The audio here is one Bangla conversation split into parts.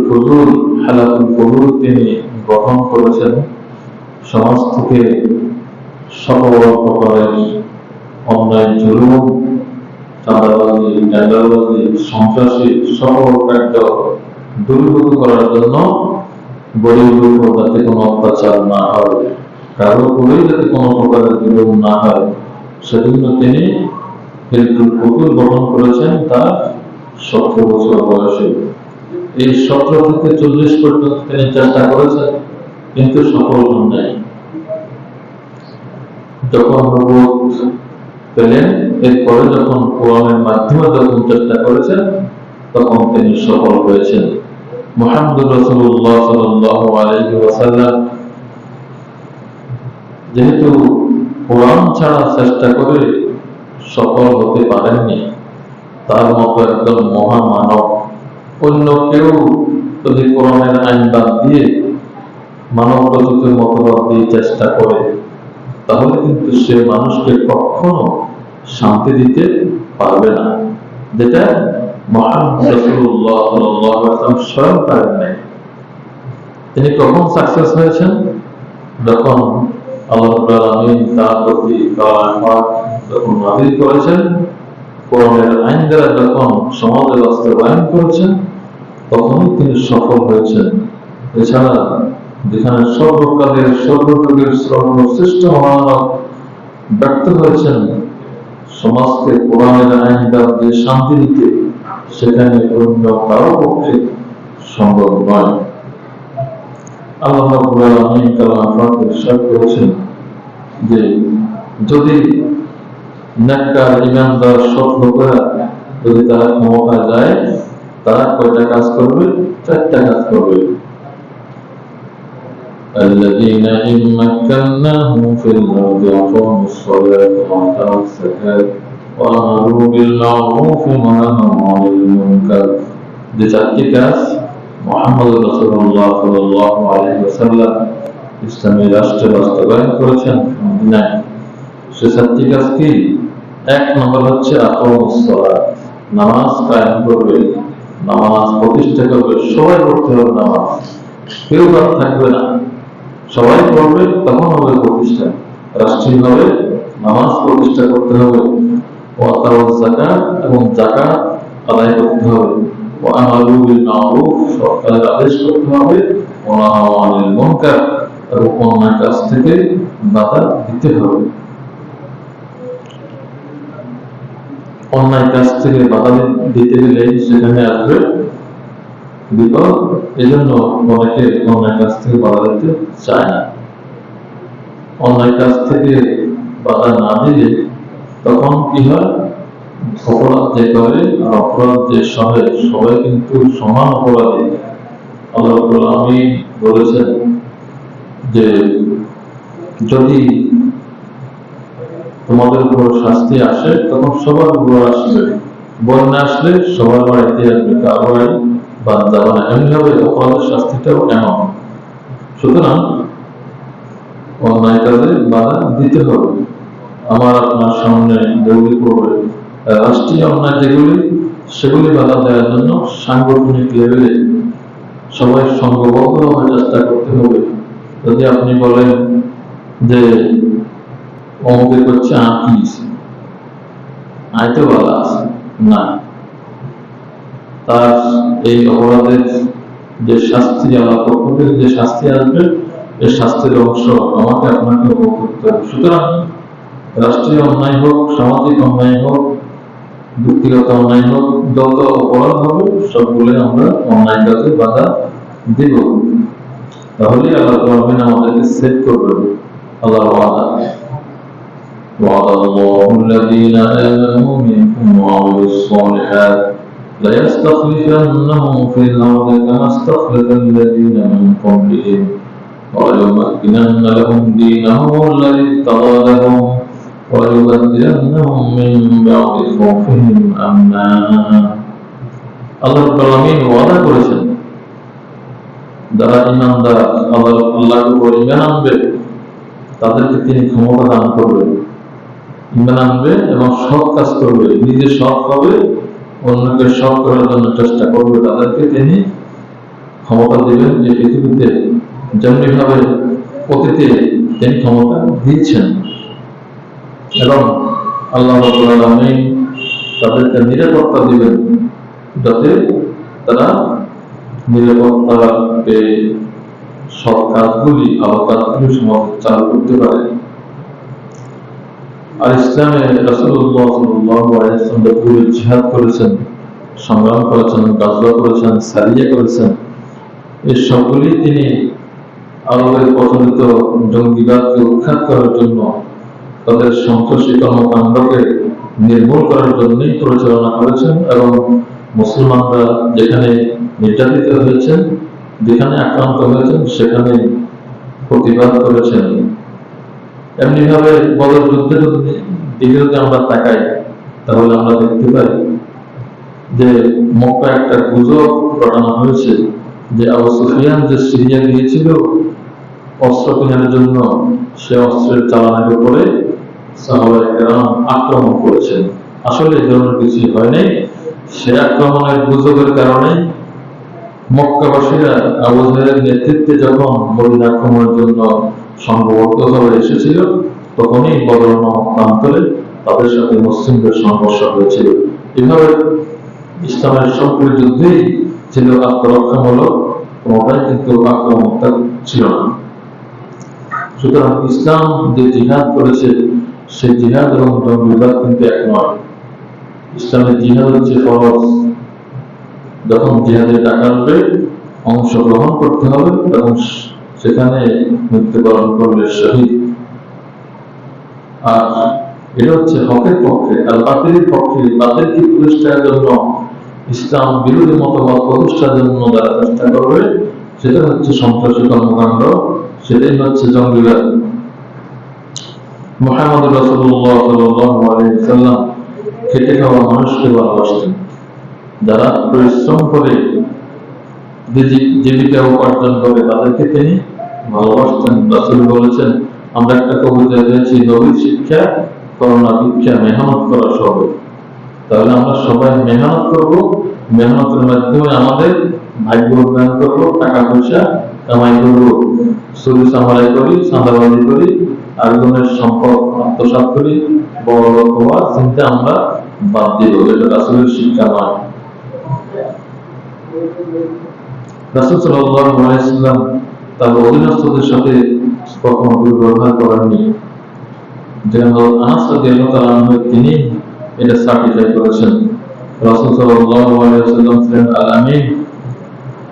ফুজুল, হালাতুল ফুজুল তিনি গ্রহণ করেছেন। সমাজ থেকে সকল প্রকারের অন্যায়, জুলুম, চাঁদাবাজি, টেন্ডারবাজি, সন্ত্রাসী সকল কার্য দূরীভূত করার জন্য গরিবের উপর যাতে কোনো অত্যাচার না হয়, কারো উপরেই যাতে কোনো প্রকারের জুলুম না হয়, সেজন্য তিনি হিলফুল ফুজুল গ্রহণ করেছেন তার 17 বছর বয়সে। এই 17 থেকে 40 পর্যন্ত তিনি চেষ্টা করেছেন, কিন্তু সফল হন নাই। যখন নবুয়ত পেলেন, এরপরে যখন কোরআনের মাধ্যমে যখন চেষ্টা করেছেন, তখন তিনি সফল হয়েছেন। মুহাম্মদ রাসূলুল্লাহ সাল্লাল্লাহু আলাইহি ওয়াসাল্লাম যেহেতু কোরআন ছাড়া চেষ্টা করে সফল হতে পারেননি, তার মতো একজন মহামানব অন্য কেউ যদি কোরআনের আইন বাদ দিয়ে মানব রচিত মতবাদ দিয়ে চেষ্টা করে, তাহলে কিন্তু সে মানুষকে কখনো শান্তি দিতে পারবে না, যেটা মুহাম্মদ রাসূলুল্লাহ সাল্লাল্লাহু আলাইহি ওয়াসাল্লাম স্বয়ং পারেন নাই। তিনি কখন সাকসেস হয়েছেন? যখন আল্লাহ রাব্বুল আলামিন তার প্রতি কালাম পাক যখন নাযিল করেছেন, কোরআনের আইন দ্বারা যখন সমাজে বাস্তবায়ন করেছেন, তখনই তিনি সফল হয়েছেন। এছাড়া যেখানে সর্বকালের সর্বযুগের সর্বশ্রেষ্ঠ মহানব ব্যক্ত হয়েছেন সমাজকে কোরআনের আইন দ্বারা যে শান্তি দিতে, সেখানে অন্য কারো পক্ষে সম্ভব নয়। আল্লাহ রাব্বুল আলামিন কালাম পাকে ইরশাদ করেছেন যে যদি নেককার ঈমানদার সৎ লোকেরা যদি তারা ক্ষমতা যায়, তারা কয়টা কাজ করবে? 4টা কাজ করবে। الذين إن مكناهم في الأرض أقاموا الصلاة وآتوا الزكاة وأمروا بالمعروف ونهوا عن المنكر। যে 4টি কাজ মুহাম্মদ রাসূলুল্লাহ সাল্লাল্লাহু আলাইহি ওয়াসাল্লাম ইসলামী রাষ্ট্রে বাস্তবায়ন করেছেন মদিনায়, সে 4টি কাজ কি? 1 নম্বর হচ্ছে আকামুস সালাত, নামাজ কায়েম করবে, নামাজ প্রতিষ্ঠা করবে। সবাই পড়তে হবে নামাজ, কেউ বাদ থাকবে না, সবাই পড়বে, তখন হবে প্রতিষ্ঠা। রাষ্ট্রীয়ভাবে নামাজ প্রতিষ্ঠা করতে হবে। ওয়াতাউজ যাকাত, এবং যাকাত আদায় করতে হবে। ওয়া আমারু বিল মারুফ, সৎকারের আদেশ করতে হবে। ওয়া নাহাউ আনিল মুনকার, এবং অন্যায় কাজ থেকে বাধা দিতে হবে। অন্যায় কাজ থেকে বাধা দিতে গেলে সেখানে আসবে বিপদ। এজন্য অনেকে অন্যায় কাজ থেকে বাধা দিতে চায় না। অন্যায় কাজ থেকে বাধা না দিলে তখন কি হয়? অপরাধ যে করে আর অপরাধ যে সহে, সবাই কিন্তু সমান অপরাধী। আল্লাহ রাব্বুল আলামিন বলেছেন যে যদি তোমাদের উপর শাস্তি আসে, তখন সবার উপর আসবে। বন্যা আসলে সবার বাড়িতে আসবে, কারো বাড়ি বাদ যাবে না। এমনি হবে অপরাধের শাস্তিটাও এমন। সুতরাং অন্যায় কাজে বাধা দিতে হবে। আমার আপনার সামনে যেগুলি পড়বে রাষ্ট্রীয় অন্যায় যেগুলি, সেগুলি বাধা দেওয়ার জন্য সাংগঠনিক লেভেলে সবাই সংঘবদ্ধভাবে চেষ্টা করতে হবে। যদি আপনি বলেন যে অমুকে করছে আঁকিস, আইতে বলা আছে না, তার এই অপরাধের যে শাস্তি, আল্লাহ পক্ষ থেকে যে শাস্তি আসবে, এই শাস্তির অংশ আমাকে আপনাকে ভোগ করতে হবে। সুতরাং রাষ্ট্রীয় অন্যায় হোক, সামাজিক অন্যায় হোক, ব্যক্তিগত অন্যায় হোক, যত অপরাধ হবে সবগুলো আমরা অন্যায় কাজে বাধা দিব। তাহলে আল্লাহ রাব্বুল আমাদেরকে সেভ করবেন। আল্লাহ ওয়াদা وعد الله الذين آمنوا منكم وعملوا الصالحات ليستخلفنهم في الأرض كما استخلف الذين من قبلهم وليمكنن لهم دينهم الذي ارتضى لهم وليبدلنهم من بعد خوفهم أمنا। আল্লাহ রাব্বুল আলামিন ওয়াদা করেছেন যারা ঈমানদার, আল্লাহর উপর ঈমান আনবে, তাদেরকে তিনি ক্ষমতা দান করবেন। ঈমান আনবে এবং সৎ কাজ করবে, নিজে সৎ হবে, অন্যকে সৎ করার জন্য চেষ্টা করবে, তাদেরকে তিনি ক্ষমতা দিবেন এই পৃথিবীতে, যেমনিভাবে অতীতে তিনি ক্ষমতা দিয়েছেন। এবং আল্লাহ রাব্বুল আলামিন তাদেরকে নিরাপত্তা দিবেন, যাতে তারা নিরাপত্তা পেয়ে সব কাজগুলি, ভালো কাজগুলি সমাজে চালু করতে পারে। আর ইসলামে রাসূলুল্লাহ সাল্লাল্লাহু আলাইহি ওয়াসাল্লাম পুরো জিহাদ করেছেন, সংগ্রাম করেছেন, গাজওয়া করেছেন, সারিয়া করেছেন। এই সবগুলি তিনি আরবের প্রচলিত জঙ্গিবাদকে উৎখাত করার জন্য, তাদের সন্ত্রাসী কর্মকাণ্ডকে নির্মূল করার জন্যই পরিচালনা করেছেন। এবং মুসলমানরা যেখানে নির্যাতিত হয়েছেন, যেখানে আক্রান্ত হয়েছেন, সেখানে প্রতিবাদ করেছেন। এমনিভাবে বদর যুদ্ধের দিকে যদি আমরা তাকাই, তাহলে আমরা দেখতে পাই যে মক্কা একটা গুজব রটানো হয়েছে যে আবু সুফিয়ান যে সিরিয়া গিয়েছিল অস্ত্র কেনার জন্য, সে অস্ত্রের চালানের উপরে সাহাবায়ে কেরাম আক্রমণ করেছেন। আসলে এই ধরনের কিছু হয় নাই। সে আক্রমণের গুজবের কারণে মক্কাবাসীরা আবু জাহেলের নেতৃত্বে যখন মদিনা আক্রমণের জন্য সংঘবদ্ধভাবে এসেছিল, তখনই বদর নামক প্রান্তরে তাদের সাথে মুসলিমদের সংঘর্ষ হয়েছিল। এভাবে ইসলামের সবগুলি যুদ্ধেই ছিল আত্মরক্ষামূলক, কোনোটাই কিন্তু আক্রমণাত্মক ছিল না। সুতরাং ইসলাম যে জিহাদ করেছে, সেই জিহাদ এবং জঙ্গিবাদ কিন্তু এক নয়। ইসলামের জিহাদ হচ্ছে ফরজ। যখন জিহাদের ডাক আসবে, অংশগ্রহণ করতে হবে এবং সেখানে মৃত্যুবরণ করলে শহীদ। আর এটা হচ্ছে হকের পক্ষে। আর বাতিলের পক্ষে, বাতিলকে প্রতিষ্ঠার জন্য, ইসলাম বিরোধী মতবাদ প্রতিষ্ঠার জন্য যারা চেষ্টা করবে, সেটা হচ্ছে সন্ত্রাসী কর্মকাণ্ড, সেটাই হচ্ছে জঙ্গিবাদ। মুহাম্মদ রাসূলুল্লাহ সাল্লাল্লাহু আলাইহি ওয়াসাল্লাম খেটে খাওয়া মানুষকে ভালোবাসতেন, যারা পরিশ্রম করে জীবিকা উপার্জন করে তাদেরকে তিনি ভালোবাসতেন। রাসূল বলেছেন, আমরা একটা কবিতা দিয়েছি, নবীর শিক্ষা করোনা ভিক্ষা, মেহনত করা সবে। তাহলে আমরা সবাই মেহনত করব, মেহনতের মাধ্যমে আমাদের ভাগ্য উন্নয়ন করবো, টাকা পয়সা কামাই করবো, চুরি চামারি করি, চাঁদাবাজি করি, আরেকজনের সম্পদ আত্মসাৎ করি, বড় লোক হওয়ার চিন্তা আমরা বাদ দিব। এটা রাসূলের শিক্ষা নয়। রাসূল সাল্লাল্লাহু আলাইহি ওয়াসাল্লাম তার অধীনস্থদের সাথে কখনো দুর্ব্যবহার করেননি। যেমন আনাস রাদিয়াল্লাহু তাআলা আনহু তিনি এটা সার্টিফাই করেছেন। রাসূল সাল্লাল্লাহু আলাইহি ওয়াসাল্লাম ছিলেন আল-আমিন,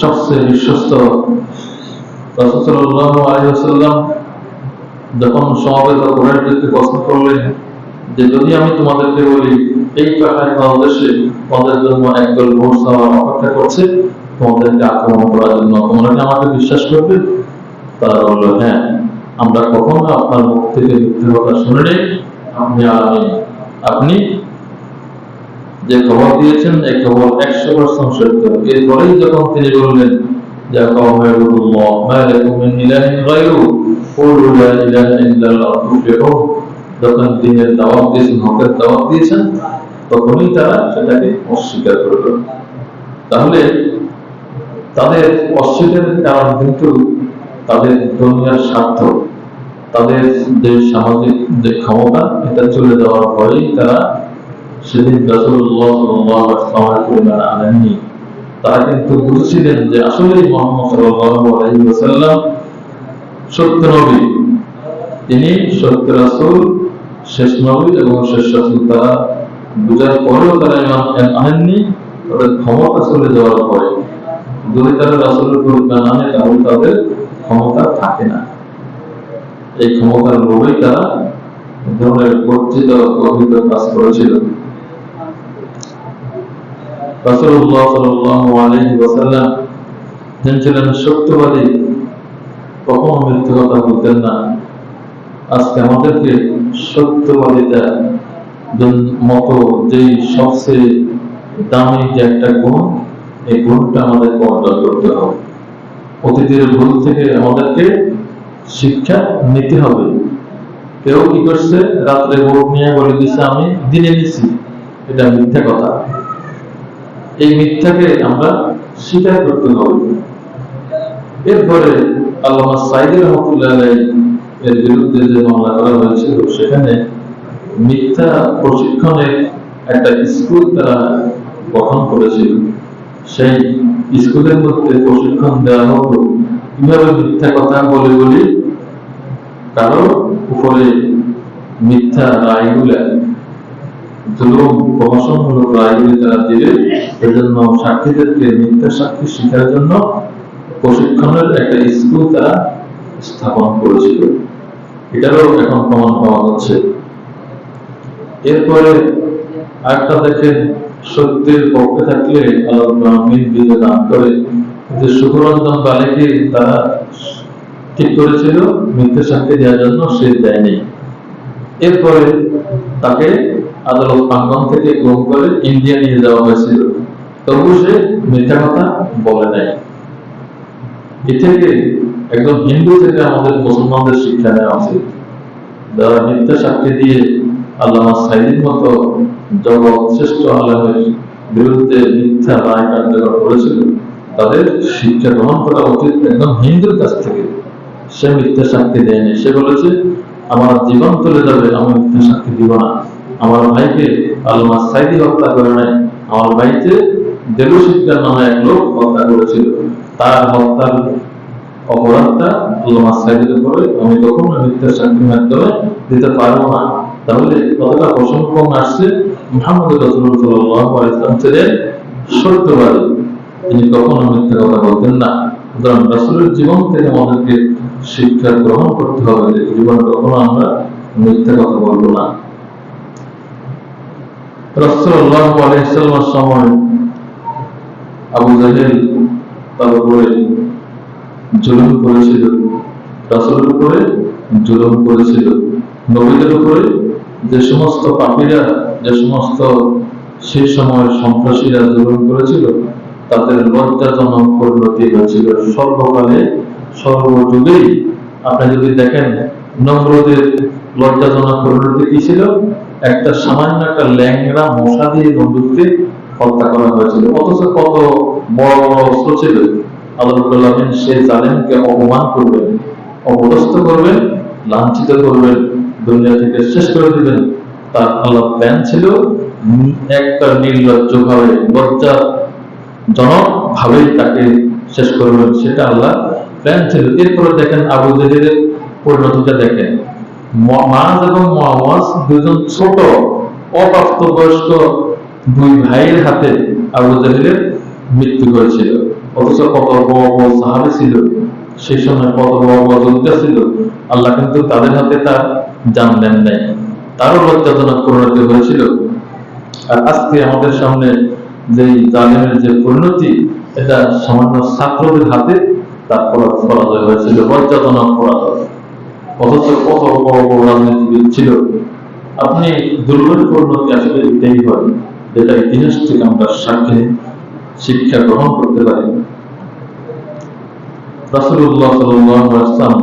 সবচেয়ে বিশ্বস্ত। রাসূল সাল্লাল্লাহু আলাইহি ওয়াসাল্লাম যখন সমবেত কুরাইশদেরকে প্রশ্ন করলেন যে, যদি আমি তোমাদেরকে বলি এই পাহাড় দেশে তোমাদের জন্য একদল ঘোড়া অপেক্ষা করছে তোমাদেরকে আক্রমণ করার জন্য, তোমরা কি আমাকে বিশ্বাস করবে? তারা বলল, হ্যাঁ, আমরা কখনো আপনার মুখ থেকে মিথ্যা কথা শুনিনি। আপনি আমিন, আপনি যে খবর দিয়েছেন এই খবর 100% সত্য। এরপরেই যখন তিনি বললেন, যা কওমাল্লাহ মা লাকুম মিন ইলাহিন গায়রু কুলু লা ইলাহা ইল্লাল্লাহ তুফলিহুন, যখন দ্বীনের দাওয়াত দিয়েছেন, হকের দাওয়াত দিয়েছেন, তখনই তারা সেটাকে অস্বীকার করল। তাহলে তাদের অস্বীকারের কারণ কিন্তু তাদের দুনিয়ার স্বার্থ, তাদের যে সামাজিক যে ক্ষমতা, এটা চলে যাওয়ার পরেই তারা সেদিন রাসূলুল্লাহ সাল্লাল্লাহু আলাইহি ওয়াসাল্লামের পরিবার আনেননি। তারা কিন্তু বুঝেছিলেন যে আসলেই মুহাম্মদ সাল্লাল্লাহু আলাইহি ওয়াসাল্লাম সত্য নবী, তিনি সত্য রাসূল, শেষ নবী এবং শেষ রাসূল। তারা বুঝার পরেও তারা ঈমান আনেননি, তাদের ক্ষমতা চলে যাওয়ার পরে। যদি তারা রাসূলের পরিবার আনে, তাহলে তাদের ক্ষমতা থাকে না। এই ক্ষমতার লোভেই তারা ধরনের বর্জিত অহিত কাজ করেছিল। রাসূলুল্লাহ সাল্লাল্লাহু আলাইহি ওয়াসাল্লাম যিনি ছিলেন সত্যবাদী, কখনো মিথ্যা কথা বলতেন না। আজকে আমাদেরকে সত্যবাদিতা মতো যেই সবচেয়ে দামি যে একটা গুণ, এই গুণটা আমাদেরকে অর্জন করতে হবে। অতীতের ভুল থেকে আমাদেরকে শিক্ষা নিতে হবে। কেউ কি করছে, রাত্রে ভোট নিয়ে বলে দিচ্ছে আমি দিনে নিছি, এটা মিথ্যা কথা। এই মিথ্যাকে আমরা স্বীকার করতে হবে। এরপরে আল্লামা সাঈদী রহমাতুল্লাহ আলাইহি এর বিরুদ্ধে যে মামলা করা হয়েছিল, সেখানে মিথ্যা প্রশিক্ষণের একটা স্কুল তারা গঠন করেছিল। সেই স্কুলের মধ্যে প্রশিক্ষণ দেওয়া হতো কিভাবে মিথ্যা কথা বলে বলে কারো উপরে মিথ্যা রায়গুলা, জুলুম প্রহসনমূলক রায়গুলি তারা দিলে, এজন্য সাক্ষীদেরকে মিথ্যা সাক্ষী শিখার জন্য প্রশিক্ষণের একটা স্কুল তারা স্থাপন করেছিল। এটারও এখন প্রমাণ পাওয়া যাচ্ছে। এরপরে আরেকটা দেখেন, সত্যের পক্ষে থাকলে আল্লাহ বিজয় দান করে। যে সুখরঞ্জন বালিকে তারা ঠিক করেছিল মিথ্যা সাক্ষী দেওয়ার জন্য, সে দেয়নি। এরপরে তাকে আদালত প্রাঙ্গণ থেকে গুম করে ইন্ডিয়া নিয়ে যাওয়া হয়েছিল, তবু সে মিথ্যা কথা বলে নাই। এ থেকে একজন হিন্দু থেকে আমাদের মুসলমানদের শিক্ষা নেওয়া উচিত। যারা মিথ্যা সাক্ষী দিয়ে আল্লামা সাঈদীর মতো জগৎ শ্রেষ্ঠ আলেমের বিরুদ্ধে মিথ্যা রায় কার্যকর করেছিল, তাদের শিক্ষা গ্রহণ করা উচিত একদম হিন্দুর কাছ থেকে। সে মিথ্যা সাক্ষী দেয়নি, সে বলেছে আমার জীবন চলে যাবে, আমি মিথ্যা সাক্ষী দিব না। আমার ভাইকে আল্লামা সাঈদী হত্যা করে নাই, আমার ভাইকে দেলু শিকদার নামে এক লোক হত্যা করেছিল, তার হত্যার অপরাধটা আল্লামা সাঈদীর উপরে আমি কখনো মিথ্যা সাক্ষীর মাধ্যমে দিতে পারবো না। তাহলে কতটা প্রসঙ্গ আসছে, মুহাম্মদ রাসূলুল্লাহ সাল্লাল্লাহু আলাইহি ওয়াসাল্লাম ছিলেন সত্যবাদী, তিনি কখনো মিথ্যা কথা বলতেন না। সুতরাং রাসূলের জীবন থেকে আমাদেরকে শিক্ষা গ্রহণ করতে হবে যে জীবনে কখনো আমরা মিথ্যা কথা বলবো না। রাসূলুল্লাহ সাল্লাল্লাহু আলাইহি ওয়াসাল্লামের সময় আবু জাহেল তার উপরে জুলুম করেছিল, রাসূলের উপরে জুলুম করেছিল। নবীদের উপরে যে সমস্ত পাপীরা, যে সমস্ত সেই সময় সন্ত্রাসীরা জুলুম করেছিল, তাদের লজ্জাজনক পরিণতি হয়েছিল সর্বকালে সর্বযুগেই। আপনি যদি দেখেন নমরুদের লজ্জাজনক পরিণতি কি ছিল, একটা সামান্য একটা ল্যাংড়া মশা দিয়ে বন্দুককে হত্যা করা হয়েছিল, অথচ কত বড় বড় অস্ত্র ছিল। আল্লাহ রাব্বুল আলামিন সেই জালেমকে অপমান করবেন, অপদস্থ করবেন, লাঞ্ছিত করবেন, দুনিয়া থেকে শেষ করে দিবেন। তার আল্লাহ প্ল্যান ছিল একটা নির্লজ্জ ভাবে, লজ্জাজনক ভাবেই তাকে শেষ করবেন, সেটা আল্লাহ প্ল্যান ছিল। এরপরে দেখেন আবু জাহেলের পরিণতিটা দেখেন, মুআজ এবং মুআওয়াজ দুজন ছোট অপ্রাপ্তবয়স্ক দুই ভাইয়ের হাতে আবু জাহেলের মৃত্যু হয়েছিল, অথচ কত বড় বড় সাহাবী ছিল সেই সময়, কত বড় বড় যোদ্ধা ছিল, আল্লাহ কিন্তু তাদের হাতে তার জান দেন নাই, তারও লজ্জাজনক পরিণতি হয়েছিল। আর আজকে আমাদের সামনে যে জালেমের যে পরিণতি, এটা সামান্য ছাত্রদের হাতে তার পরাজয় হয়েছিল, লজ্জাজনক পরাজয়, অথচ কত বড় বড় রাজনীতিবিদ ছিল। আপনি দুর্বল পরিণতি আসলে এটাই হয়, যেটা ইতিহাস থেকে আমরা সাক্ষী শিক্ষা গ্রহণ করতে পারি। রাসূলুল্লাহ সাল্লাল্লাহু আলাইহি ওয়াসাল্লাম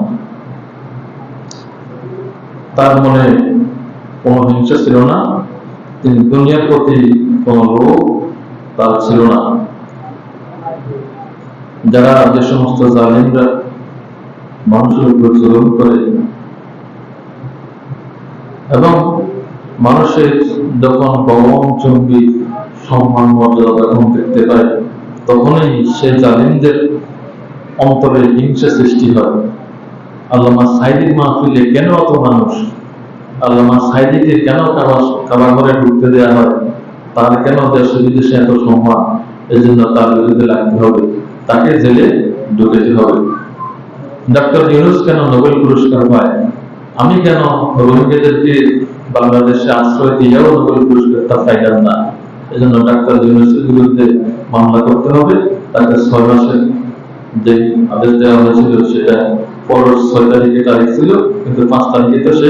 তার মনে কোনো হিংসা ছিল না, তিনি দুনিয়ার প্রতি কোনো লোভ তার ছিল না। যারা যে সমস্ত জালিমরা মানুষের উপর জুলুম করে এবং মানুষের যখন গগনচুম্বী সম্মান মর্যাদা যখন দেখতে পায়, তখনই সে জালিমদের অন্তরে হিংসা সৃষ্টি হয়। আল্লামা সাঈদীর মাহফিলে কেন অত মানুষ, আল্লামা সাঈদীকে কেন কাবা ঘরে ঢুকতে দেওয়া হয়, তার কেন দেশে বিদেশে এত সম্মান, এজন্য তার বিরুদ্ধে লাগতে হবে, তাকে জেলে ঢুকাতে হবে। ডক্টর ইউনূস কেন নোবেল পুরস্কার পায়, আমি কেন রোহিঙ্গাদেরকে বাংলাদেশে আশ্রয় দিয়েও নোবেল পুরস্কারটা পাইলাম না। এজন্য ডাক্তার ইউনূসের বিরুদ্ধে মামলা করতে হবে, তাকে 6 মাসের যে আদেশ দেওয়া হয়েছিল সেটা পরের 6 তারিখে তারিখ ছিল, কিন্তু 5 তারিখে তো সে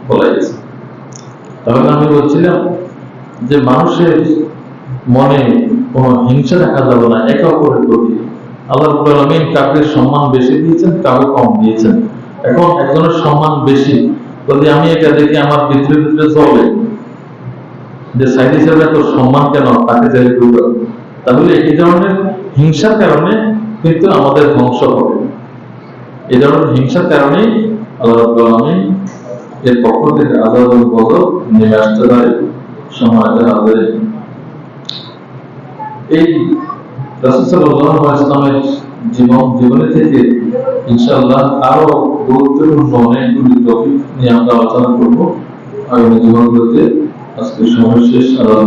পলাই গেছে। তাহলে আমি বলছিলাম যে মানুষের মনে কোনো হিংসা দেখা যাবে না একে অপরের প্রতি। আল্লাহ রাব্বুল আলামিন কাউকে সম্মান বেশি দিয়েছেন, কাউকে কম দিয়েছেন। এখন একজনের সম্মান বেশি, যদি আমি এটা দেখি আমার ভিতরে ভিতরে চলে যে সাঈদী সাহেবের এত সম্মান কেন, তাকে জেলে ঢুকাবো, তাহলে এই ধরনের হিংসার কারণে কিন্তু আমাদের ধ্বংস হবে। এই ধরনের হিংসার কারণেই আল্লাহ রাব্বুল আলামিন এর পক্ষ থেকে আযাব এবং গজব নেমে আসতে পারে সমাজের আদরে। এই রাসূল সাল্লাল্লাহু আলাইহি ওয়াসাল্লামের জীবনী থেকে ইনশাআল্লাহ আরো গুরুত্বপূর্ণ অনেকগুলি টপিক নিয়ে আমরা আলোচনা করব আগামী জীবনগুলোতে। আজকে সময় শেষ। আল্লাহ